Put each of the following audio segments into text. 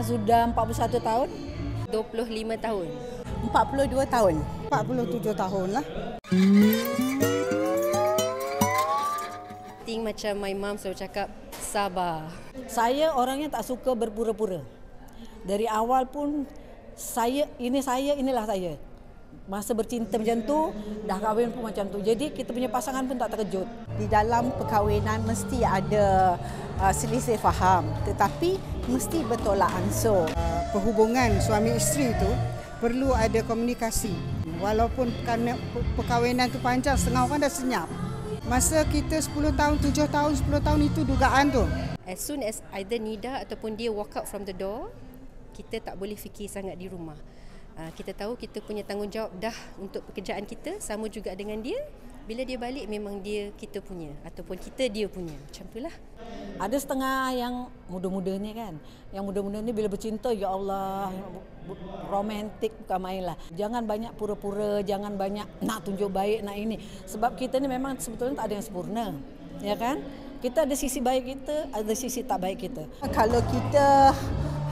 Sudah 41 tahun. 25 tahun. 42 tahun. 47 tahun lah. Think macam my mom selalu cakap, sabar. Saya orangnya tak suka berpura-pura. Dari awal pun inilah saya. Masa bercinta macam tu, dah kahwin pun macam tu. Jadi kita punya pasangan pun tak terkejut. Di dalam perkahwinan mesti ada selisih faham, tetapi mesti bertolak ansur. Perhubungan suami isteri itu perlu ada komunikasi. Walaupun perkahwinan tu panjang, setengah orang dah senyap. Masa kita 10 tahun, 7 tahun, 10 tahun itu dugaan tu. As soon as either Nida ataupun dia walk out from the door, kita tak boleh fikir sangat di rumah. Kita tahu kita punya tanggungjawab dah untuk pekerjaan kita, sama juga dengan dia. Bila dia balik memang dia kita punya ataupun kita dia punya. Macam itulah. Ada setengah yang muda-muda ni kan. Yang muda-muda ni bila bercinta, ya Allah, romantik bukan main lah. Jangan banyak pura-pura, jangan banyak nak tunjuk baik, nak ini. Sebab kita ni memang sebetulnya tak ada yang sempurna. Ya kan? Kita ada sisi baik kita, ada sisi tak baik kita. Kalau kita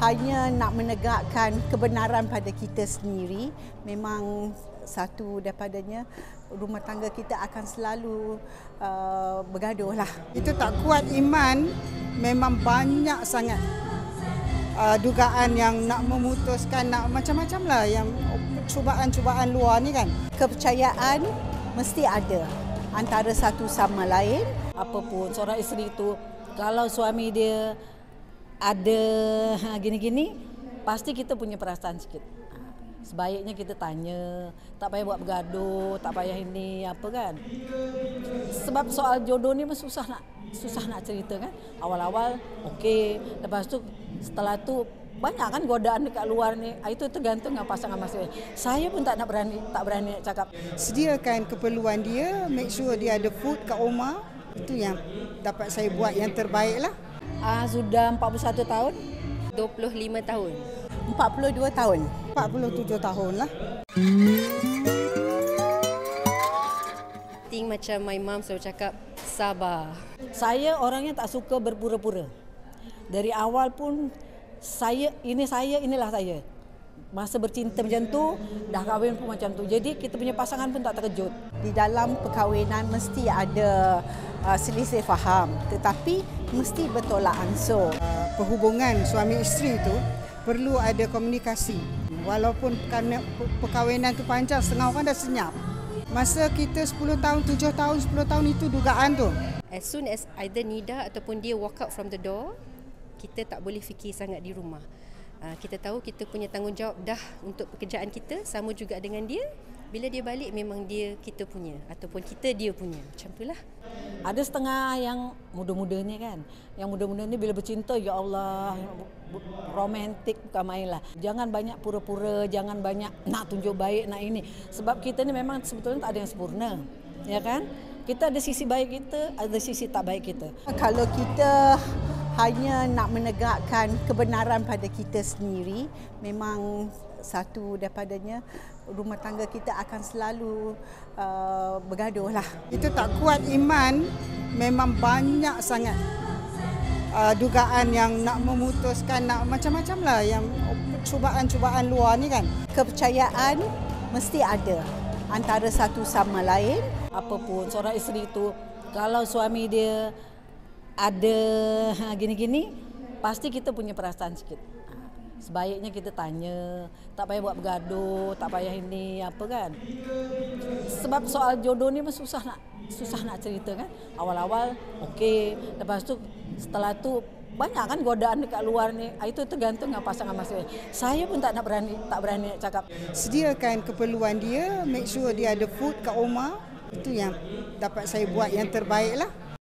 hanya nak menegakkan kebenaran pada kita sendiri, memang satu daripadanya rumah tangga kita akan selalu bergaduh lah. Itu tak kuat iman, memang banyak sangat dugaan yang nak memutuskan, nak macam-macam lah yang cubaan-cubaan luar ni kan. Kepercayaan mesti ada antara satu sama lain. Apapun seorang isteri itu, kalau suami dia ada gini-gini, pasti kita punya perasaan sikit. Sebaiknya kita tanya, tak payah buat bergaduh, tak payah ini apa kan. Sebab soal jodoh ni susah nak cerita kan. Awal-awal okey, lepas tu setelah tu banyak kan godaan dekat luar ni. Itu tergantung dengan pasangan masing-masing. Saya pun tak berani nak cakap. Sediakan keperluan dia, make sure dia ada food kat rumah. Itu yang dapat saya buat yang terbaik lah. Sudah 41 tahun. 25 tahun. 42 tahun. 47 tahun lah. Think macam my mom selalu cakap, sabar. Saya orangnya tak suka berpura-pura. Dari awal pun inilah saya. Masa bercinta macam tu, dah kahwin pun macam tu. Jadi kita punya pasangan pun tak terkejut. Di dalam perkahwinan mesti ada selisih faham, tetapi mesti bertolak ansur. Perhubungan suami isteri itu perlu ada komunikasi. Walaupun perkahwinan tu panjang, setengah orang dah senyap. Masa kita 10 tahun, 7 tahun, 10 tahun itu dugaan tu. As soon as either Nida ataupun dia walk out from the door, kita tak boleh fikir sangat di rumah. Kita tahu kita punya tanggungjawab dah untuk pekerjaan kita, sama juga dengan dia. Bila dia balik memang dia kita punya ataupun kita dia punya. Macam itulah. Ada setengah yang muda-muda ni kan. Yang muda-muda ni bila bercinta, ya Allah, romantik bukan main lah. Jangan banyak pura-pura, jangan banyak nak tunjuk baik, nak ini. Sebab kita ni memang sebetulnya tak ada yang sempurna. Ya kan? Kita ada sisi baik kita, ada sisi tak baik kita. Kalau kita hanya nak menegakkan kebenaran pada kita sendiri, memang satu daripadanya rumah tangga kita akan selalu bergaduh lah. Itu tak kuat iman, memang banyak sangat dugaan yang nak memutuskan, nak macam-macam lah yang cubaan-cubaan luar ni kan. Kepercayaan mesti ada antara satu sama lain. Apapun seorang isteri itu, kalau suami dia ada gini-gini, pasti kita punya perasaan sikit. Sebaiknya kita tanya, tak payah buat bergaduh, tak payah ini apa kan. Sebab soal jodoh ni susah nak cerita kan. Awal-awal okey, lepas tu setelah tu banyak kan godaan dekat luar ni. Itu tergantung dengan pasangan masing-masing. Saya pun tak berani nak cakap. Sediakan keperluan dia, make sure dia ada food kat rumah. Itu yang dapat saya buat yang terbaik lah.